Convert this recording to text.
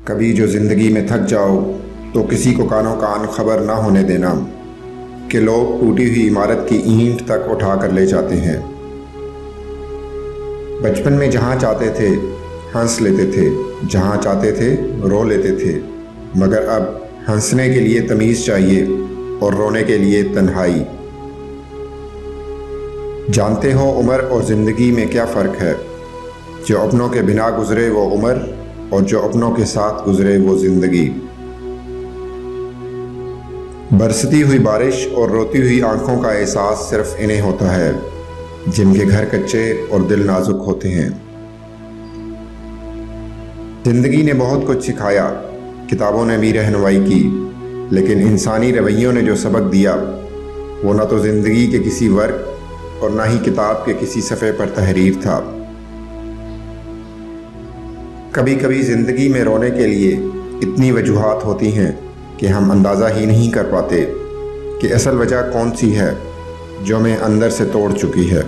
کبھی جو زندگی میں تھک جاؤ تو کسی کو کانوں کان خبر نہ ہونے دینا کہ لوگ ٹوٹی ہوئی عمارت کی اینٹ تک اٹھا کر لے جاتے ہیں۔ بچپن میں جہاں چاہتے تھے ہنس لیتے تھے، جہاں چاہتے تھے رو لیتے تھے، مگر اب ہنسنے کے لیے تمیز چاہیے اور رونے کے لیے تنہائی۔ جانتے ہو عمر اور زندگی میں کیا فرق ہے؟ جو اپنوں کے بنا گزرے وہ عمر، اور جو اپنوں کے ساتھ گزرے وہ زندگی۔ برستی ہوئی بارش اور روتی ہوئی آنکھوں کا احساس صرف انہیں ہوتا ہے جن کے گھر کچے اور دل نازک ہوتے ہیں۔ زندگی نے بہت کچھ سکھایا، کتابوں نے بھی رہنمائی کی، لیکن انسانی رویوں نے جو سبق دیا وہ نہ تو زندگی کے کسی ورق اور نہ ہی کتاب کے کسی صفحے پر تحریر تھا۔ کبھی کبھی زندگی میں رونے کے لیے اتنی وجوہات ہوتی ہیں کہ ہم اندازہ ہی نہیں کر پاتے کہ اصل وجہ کون سی ہے جو ہمیں اندر سے توڑ چکی ہے۔